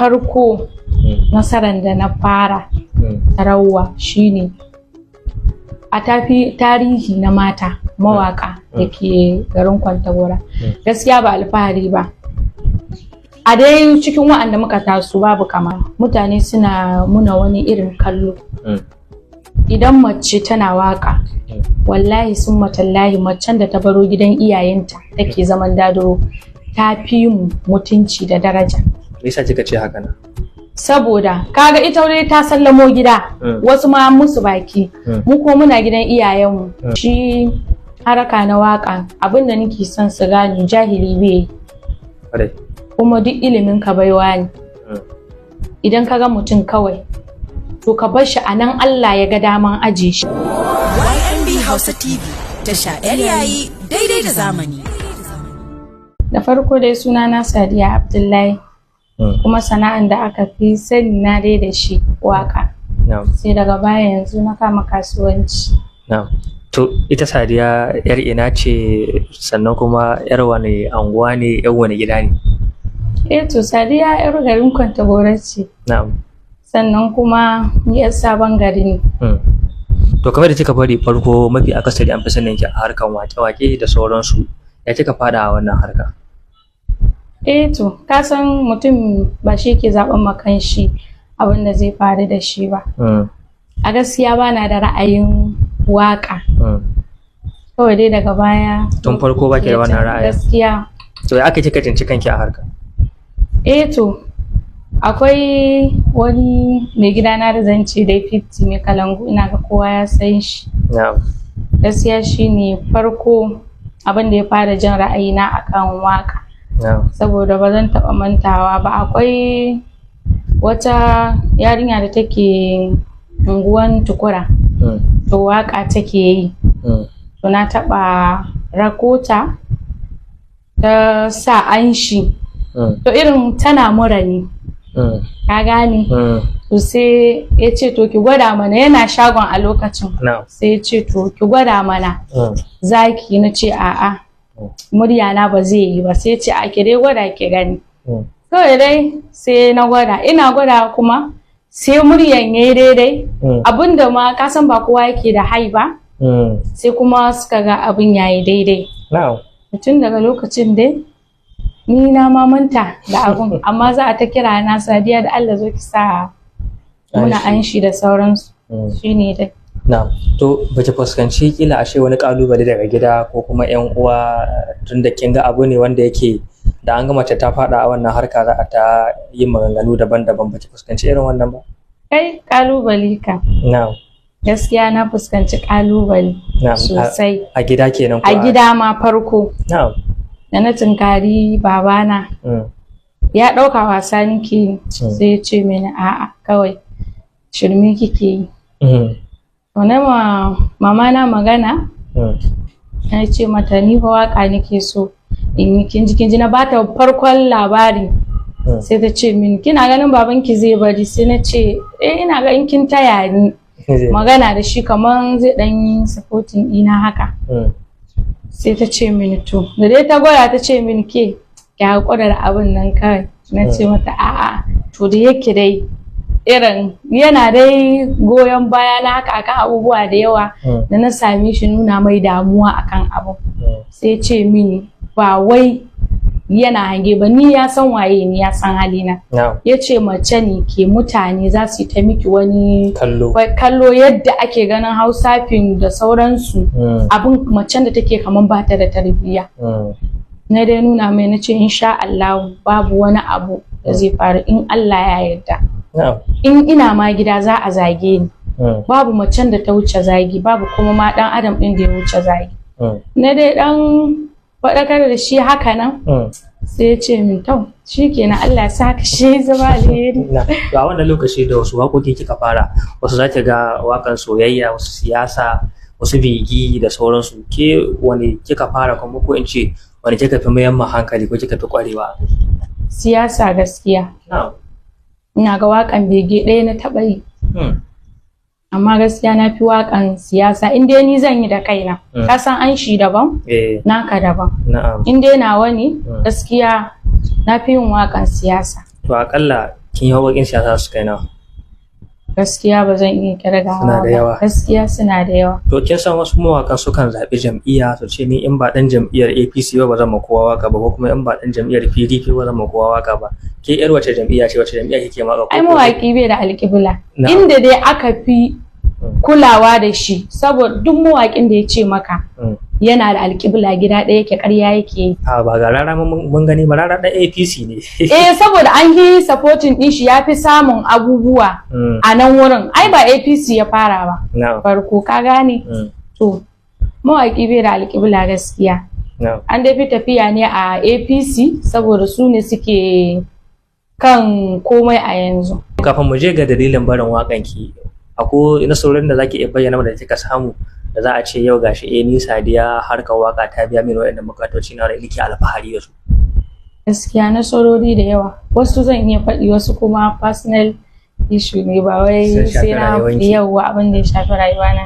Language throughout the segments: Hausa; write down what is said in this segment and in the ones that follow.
farko nasarar da na fara tarawa shine a tarihi na mata mawaka da ke garin Kwantagora. Gaskiya ba alfahari ba, a dai cikin wa'anda muka taso babu kama, mutane suna muna wani irin kallo. Idan mace tana waka, wallahi sun matallahi macen da ta baro gidan iyayenta take zaman dadiro ta fi mu mutunci da daraja. Me yasa kika ce haka na? Saboda kaga ita dai ta sallamo gida, wasu ma musu baki, mu ko muna gidan iyayenmu. Shi haraka na waka abinda nake son su gane, jahili bai kuma duk ilimin ka baiwa ne. Idan kaga mutum kawai to ka bar shi a nan Allah ya ga daman aje shi. YNB Hausa TV, tasha 'yar yayi daidai da zamani. Da farko dai sunana Sadiya Abdullahi, kuma sana'an da aka fi sani na dai da shi waka. Sai daga baya yanzu na kama kasuwanci. To ita Sadiya yar ina ce, sannan kuma yar wani anguwa ne, yar wani gida ne? To Sadiya yar garin Kwantagora ce. Sannan kuma yar sabon gari ne. To kamar da kika bari farko, mafi akasari an fi sanin ki a harkan wake-wake da sauransu. Ya kika fada a wannan harka? To ka san mutum ba shi ke zaben makan shi abin da zai faru da shi ba. A gaskiya bana da ra'ayin waka. Kawai dai daga baya. Tun farko baki da wannan ra'ayin? Gaskiya. To ya aka kika tsinci kanki a harka? To akwai wani mai gidana da zan ce dai 50 mai kalangu, ina ga kowa ya san shi. Gaskiya shine farko abin da ya fara jan ra'ayina akan waka. Saboda ba zan taɓa mantawa ba, akwai wata yarinya da take unguwan Tukura, to waka take yi. To na taɓa rakota ta sa anshi, to irin tana mura ne, ka gane? To sai ya ce to ki gwada mana, yana shagon a lokacin. Sai ya ce to ki gwada mana zaki, na ce a'a murya na ba zai yi ba. Sai ce a ki dai gwada ki gani. Kawai dai sai na gwada, ina gwada kuma sai muryan yayi daidai. Abinda ma ka san ba kowa yake da hai ba, sai kuma suka ga abin yayi daidai. Tun daga lokacin dai ni na manta da abun, amma za a ta kira na Sadiya da Allah zo ki sa muna anshi da sauransu. Shine dai. To bace fuskanci kila ashe wani kalubale daga gida ko kuma yan uwa, tunda kin ga abu ne wanda yake da an ga mace ta fada a wannan harka za a ta yin maganganu daban-daban, bace fuskanci irin wannan ba? Kalubale ka. Gaskiya na fuskanci kalubale sosai. A gida kenan ko? A gida ma farko. Da na tunkari babana, ya ɗauka wasa nake, sai ya ce mini a'a kawai shirme kike yi. To na mama na magana, na ce mata ni fa waka nake so in yi, kinji na bata farkon labari. Sai ta ce mini kina ganin babanki zai bari? Sai na ce ina ga in kin taya ni magana da shi kaman zai dan yi supporting ɗina haka. Sai ta ce mini to da dai ta gwada, ta ce mini ki haƙura da abin nan kawai. Na ce mata a'a, to da yake dai irin yana dai goyon baya na haka akan abubuwa da yawa, da na same shi nuna mai damuwa akan abu. Sai ce mini ba wai yana hange ba, ni ya san waye ni, ya san halina. Ya ce mace ne ke mutane za su yi ta miki wani kallo yadda ake ganin Hausa fim da sauransu, abin macen da take kaman ba ta da tarbiyya. Na dai nuna mai, na ce insha Allah babu wani abu da zai faru in Allah ya yarda. In ina ma gida za a zage ni, babu macen da ta wuce zagi, babu kuma ma dan adam din da ya wuce zagi. Na dai dan faɗakar da shi haka nan, sai ya ce min to shikenan, Allah ya saka shi zama alheri. A wannan lokaci da wasu waƙoƙi kika fara, wasu za ta ga waƙan soyayya, wasu siyasa, wasu bigi da sauransu. Ke wani kika fara, kuma ko in ce wani kika fi mayan hankali ko kika fi ƙwarewa? Siyasa gaskiya. Ina ga waƙan bege ɗaya na taɓa yi. Amma gaskiya na fi waƙan siyasa, in dai ni zan yi da kaina. Ka san an shi daban, naka daban. In dai nawa ne, gaskiya na fi yin waƙan siyasa. To akalla kin yi waƙoƙin siyasa su kai nawa? Gaskiya ba zan iya kirgawa Suna da yawa. ba. Gaskiya suna da yawa. To kin san wasu mawaƙan sukan zaɓi jam'iyya su ce ni in ba ɗan jam'iyyar APC ba zan ma kowa waka ba, ko kuma in ba ɗan jam'iyyar PDP ba zan ma kowa waka ba. Ke ƴar wace jam'iyya ce, wace jam'iyya kike maka? Ai mawaƙi bai da alƙibla. Na'am. Inda dai aka fi kulawa da shi saboda duk mawaƙin da ya ce maka yana da alƙibla gida ɗaya yake ƙarya yake yi. A ba ga rara mun gani ba, rara ɗan APC ne. Saboda an yi supporting ɗin shi ya fi samun abubuwa a nan wurin. Ai ba APC ya fara ba. Na'am. Farko ka gane? To mawaƙi bai da alƙibla gaskiya. Na'am. An dai fi tafiya ne a APC saboda su ne suke kan komai a yanzu. Kafin mu je ga dalilin barin waƙan ki, akwai nasarorin da zaki iya bayyana mana da kika samu da za a ce yau gashi ni Sadiya harkar waka ta biya mini waɗannan bukatoci na da nake alfahari da su? Gaskiya nasarori da yawa. Wasu zan iya faɗi, wasu kuma personal issue ne, ba wai sai na yawa abin da ya shafi rayuwa na.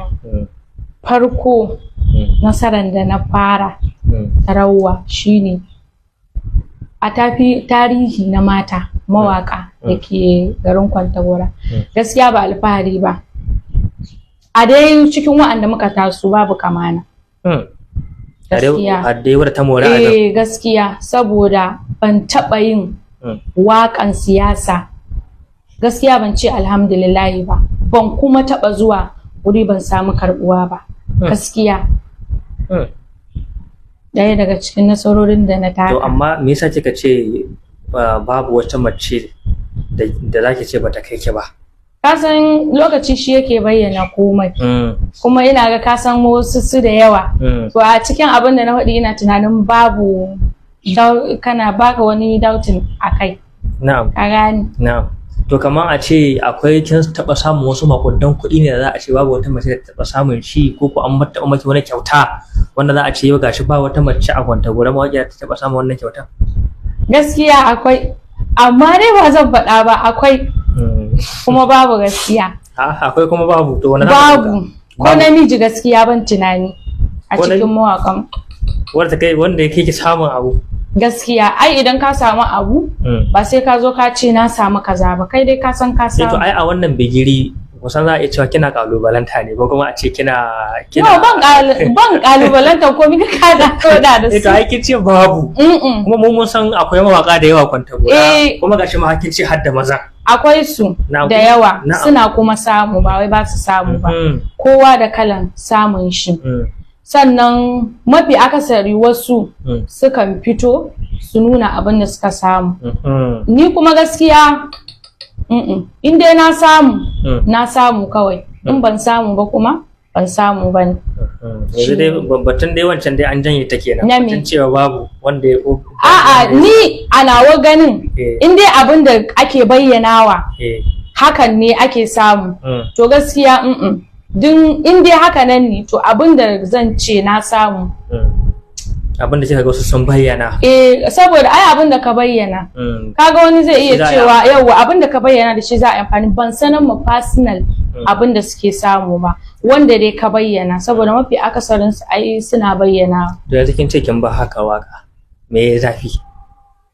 Farko nasarar da na fara tarawa shine a tarihi na mata mawaka da ke garin Kwantagora. Gaskiya ba alfahari ba. A dai cikin wa'anda muka taso babu kamana. Gaskiya. A dai wadda ta mora gaskiya saboda ban taɓa yin waƙan siyasa. Gaskiya ban ce alhamdulillahi ba. Ban kuma taɓa zuwa wuri ban samu karɓuwa ba. Gaskiya. Ɗaya daga cikin nasarorin da na taka. To amma me yasa kika ce babu wata mace da zaki ce bata kai ki ba? Kasan lokaci shi yake bayyana komai. Kuma ina ga kasan wasu su da yawa. To a cikin abin da na faɗi ina tunanin babu kana baka wani doubting a kai. Na'am. Ka gani? Na'am. To kamar a ce akwai kin taɓa samun wasu makudan kuɗi ne da za a ce babu wata mace da taɓa samun shi, ko an taɓa maki wani kyauta wanda za a ce yau gashi ba wata mace a Kwantagora mawaƙiya ta taɓa samun wannan kyauta? Gaskiya akwai, amma dai ba zan faɗa ba. Akwai kuma babu gaskiya. Akwai kuma babu. To wani babu ko namiji gaskiya ban tunani a cikin mawaƙan. Wanda yake ki samun abu. Gaskiya ai idan ka samu abu ba sai ka zo ka ce na samu kaza ba, kai dai ka san ka samu. To ai a wannan bigiri kusan za a iya cewa kina kalubalanta ne, ko kuma a ce kina no ban kalubalanta ko mika kada koda da su. To ai kin ce babu. Kuma mun san akwai mawaka da yawa Kwantagora, kuma gashi ma kin ce har da maza. Akwai su da yawa suna kuma samu, ba wai ba su samu ba. Kowa da kalan samun shi. Sannan mafi akasari wasu sukan fito su nuna abin da suka samu. Ni kuma gaskiya in dai na samu kawai, in ban samu ba kuma ban samu ba ne. Yanzu dai batun dai wancan dai an janye ta kenan, batun cewa babu wanda ya a'a ni a nawa ganin in dai abin da ake bayyanawa hakan ne ake samu, to gaskiya din in dai haka nan ne, to abin da zan ce na samu abin da kika ga wasu sun bayyana. Saboda ai abin da ka bayyana kaga wani zai iya cewa yawa abin da ka bayyana da shi za a amfani. Ban sanin mu personal abin da suke samu ba, wanda dai ka bayyana, saboda mafi akasarin su ai suna bayyana. To yanzu kin ce kin ba haka waka, me ya zafi?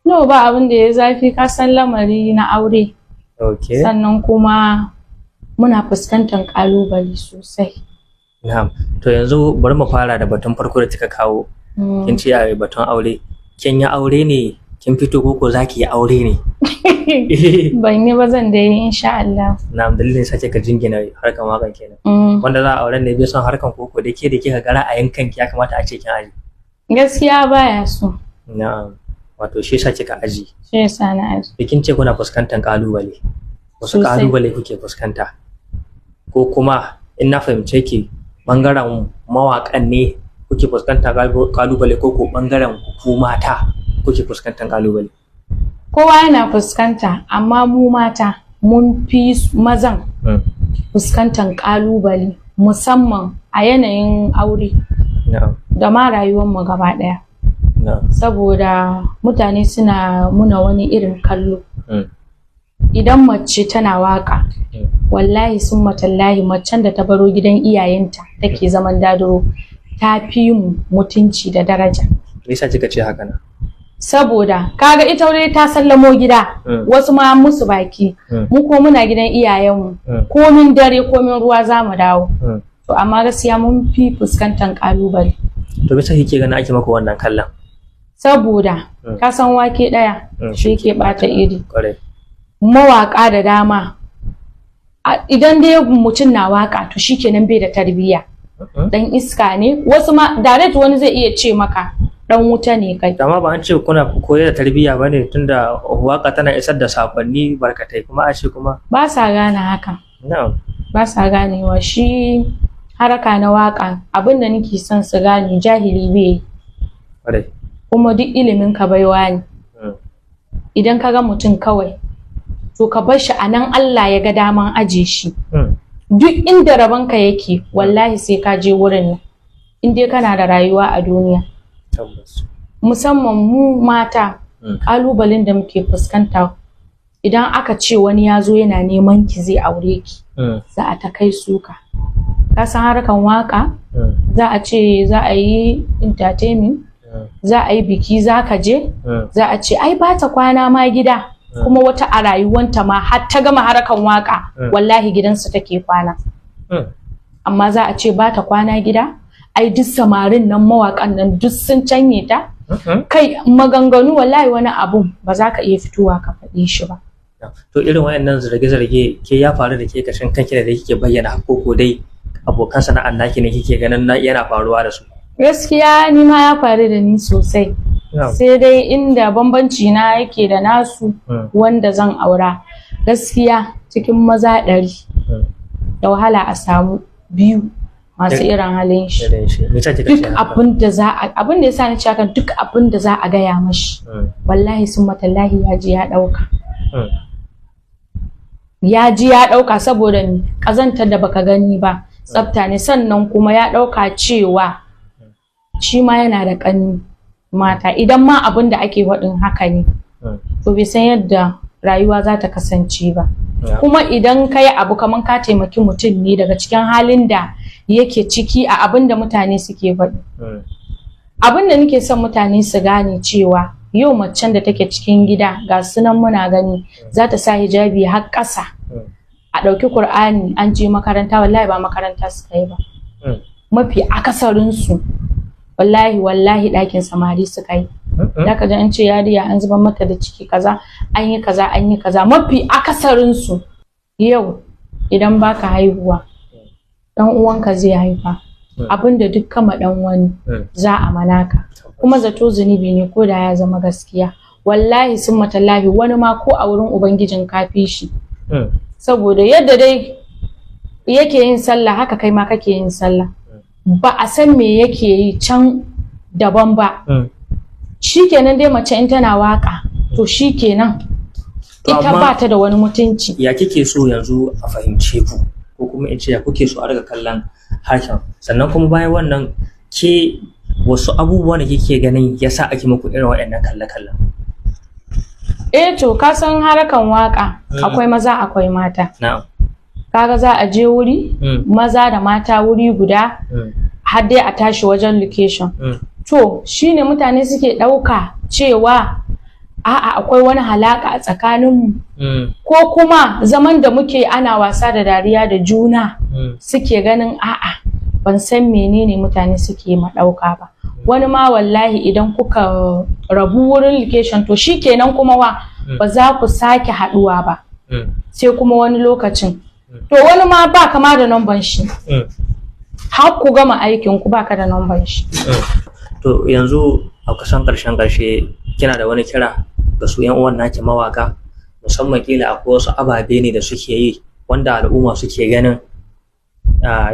No, ba abin da ya zafi, ka san lamari na aure. Okay. Sannan kuma muna fuskantar kalubale sosai. Na'am. To yanzu bari mu fara da batun farko da kika kawo. Kin ce a batun aure. Kin yi aure ne? Kin fito ko zaki yi aure ne? Ban yi ba, zan da yi insha Allah. Na'am, dalilin sace ka jingina harkan wakan kenan. Wanda za a auren ne bai son harkan koko da ke da kika gara a yankan ki ya kamata a ce kin aji. Gaskiya baya so. Na'am. Wato shi yasa kika aji. Shi yasa na aji. Kin ce kuna fuskantar kalubale. Wasu kalubale kuke fuskanta? Ko kuma in na fahimce ki bangaren mawakan ne kuke fuskantar kalubale, ko bangaren ku mata kuke fuskantar kalubale? Kowa yana fuskanta, amma mu mata mun fi mazan fuskantar kalubale, musamman a yanayin aure da ma rayuwar mu gaba daya. Saboda mutane suna muna wani irin kallo. Idan mace tana waka, wallahi sun matallahi macen da ta baro gidan iyayenta take zaman dadiro ta fi mu mutunci da daraja. Me yasa kika ce haka na? saboda kaga ita dai ta sallamo gida wasu ma musu baki mu ko muna gidan iyayenmu komin dare komin ruwa za mu dawo to amma gaskiya mun fi fuskantar kalubale. To bisa kike ganin ake maka wannan kallon? Saboda ka san wake daya shi ke bata iri. Mawaka da dama idan dai mutum na waka to shikenan bai da tarbiyya, dan iska ne, wasu ma direct wani zai iya ce maka dan wuta ne kai. Amma ba an ce kuna koyar da tarbiyya bane, tunda waka tana isar da sakonni barkatai, kuma a ce kuma ba sa gane haka. Ba sa ganewa. Shi haraka na waka abinda nake son su gane jahili bai kuma duk ilimin ka baiwa ne. Idan ka ga mutum kawai to ka bar shi anan Allah ya ga daman aje shi. Duk inda rabanka yake wallahi sai ka je wurin nan in dai kana da rayuwa a duniya. Musamman mu mata kalubalen da muke fuskanta idan aka ce wani ya zo yana neman ki zai aure ki za a ta kai suka. Ka san harkan waka za a ce za a yi entertainment, za a yi biki, za ka je za a ce ai ba ta kwana ma gida, kuma wata a rayuwanta ma har ta gama harkan waka wallahi gidansa take kwana. Amma za a ce ba ta kwana gida, ai duk samarin nan mawakan nan duk sun canye ta. Kai maganganu wallahi wani abu ba za ka iya fitowa ka faɗi shi ba. To irin wayannan zarge-zarge ke ya faru da ke kashin kanki da kike bayyana ko dai abokan sana'an naki ne kike ganin yana faruwa da su? Gaskiya ni ma ya faru da ni sosai. Sai dai inda bambanci na yake da nasu wanda zan aura, gaskiya cikin maza 100 da wahala a samu 2 masu irin halin shi. Duk abin da yasa ni cewa duk abin da za a gaya mashi wallahi sun matallahi ya ji ya dauka. Ya ji ya dauka saboda ni kazantar da baka gani ba tsafta ne, sannan kuma ya dauka cewa shi ma yana da ƙanni mata, idan ma abin da ake faɗin haka ne to bai san yadda rayuwa za ta kasance ba. Kuma idan ka yi abu kamar ka taimaki mutum ne daga cikin halin da yake ciki a abin da mutane suke faɗi. Abin da nake son mutane su gane cewa yau macen da take cikin gida ga sunan muna gani za ta sa hijabi har ƙasa, a ɗauki Kur'ani an je makaranta, wallahi ba makaranta suka yi ba. Mafi akasarinsu wallahi ɗakin samari suka yi. Da ka ji an ce yariya an zuba mata da ciki kaza, an yi kaza. Mafi akasarinsu yau idan baka haihuwa dan uwanka zai haifa, abinda duk kama dan wani za a manaka, kuma zato zunubi ne ko da ya zama gaskiya. Wallahi sun matallahi wani ma ko a wurin ubangijin kafi shi. Saboda yadda dai yake yin sallah haka kai ma kake yin sallah. Ba a san me yake yi can daban ba. Shikenan dai mace in tana waka to shikenan ita ba ta da wani mutunci. Ya kike so yanzu a fahimce ku, ko kuma in ce ya kuke so a riga kallon harshen? Sannan kuma bayan wannan ke wasu abubuwa da kike ganin yasa ake muku irin waɗannan kalle-kallen? To ka san harkan waka akwai maza akwai mata. Kaga za a je wuri maza da mata wuri guda har dai a tashi wajen location. To shine mutane suke ɗauka cewa a'a akwai wani halaka a tsakaninmu, ko kuma zaman da muke ana wasa da dariya da juna suke ganin a'a ban san menene mutane suke ma ɗauka ba. Wani ma wallahi idan kuka rabu wurin location to shikenan kuma ba za ku sake haɗuwa ba, sai kuma wani lokacin. To wani ma ba kama da numban shi, har ku gama aikin ku baka da numban shi. To yanzu a kusan ƙarshe kina da wani kira ga su yan uwan naki mawaka, musamman kila akwai wasu ababe ne da suke yi wanda al'umma suke ganin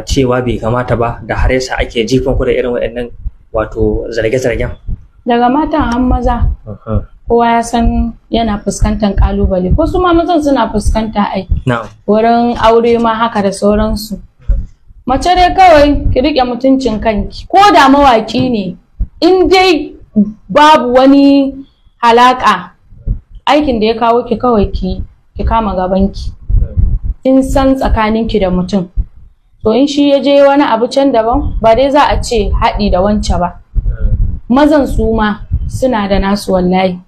cewa bai kamata ba, da har yasa ake jifan ku da irin waɗannan wato zarge-zargen? Daga matan har maza kowa ya san yana fuskantar kalubale, ko su ma mazan suna fuskanta ai wurin aure ma haka da sauransu. Mace dai kawai ki rike mutuncin kanki, ko da mawaki ne in dai babu wani halaka, aikin da ya kawo ki kawai ki kama gabanki. Kin san tsakaninki da mutum, to in shi ya je wani abu can daban ba dai za a ce haɗi da wance ba. Mazan su ma suna da nasu wallahi,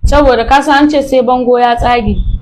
saboda ka san an ce sai bango ya tsage